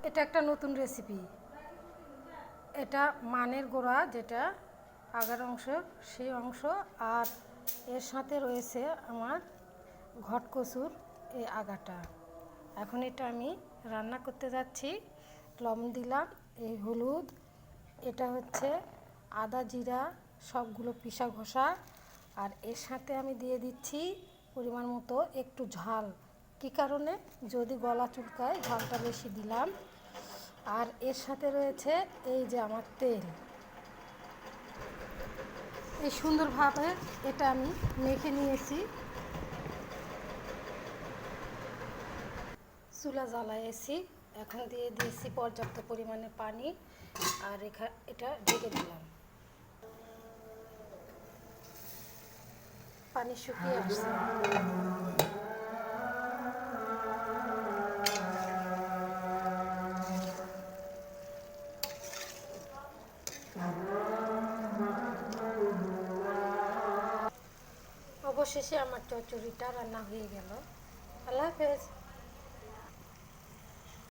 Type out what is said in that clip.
এটা একটা নতুন রেসিপি। এটা মানের গোড়া, যেটা আগার অংশ, সেই অংশ, আর এর সাথে রয়েছে আমার ঘটকচুর এই আগাটা। এখন এটা আমি রান্না করতে যাচ্ছি। লবণ দিলাম, এই হলুদ, এটা হচ্ছে আদা জিরা সবগুলো পিষা ঘষা, আর এর সাথে আমি দিয়ে দিচ্ছি পরিমাণ মতো একটু ঝাল। কী কারণে? যদি গলা চুলকায় ঝালটা বেশি দিলাম। আর এর সাথে রয়েছে এই যে আমার তেল। এই সুন্দরভাবে এটা আমি মেখে নিয়েছি। চুলা জ্বালাইছি, এখন দিয়ে দিয়েছি পর্যাপ্ত পরিমাণে পানি, আর এটা ঢেকে দিলাম। পানি শুকিয়ে আসছে। অবশেষে আমার চচ্চড়িটা রান্না হয়ে গেল। আল্লাহ হাফেজ।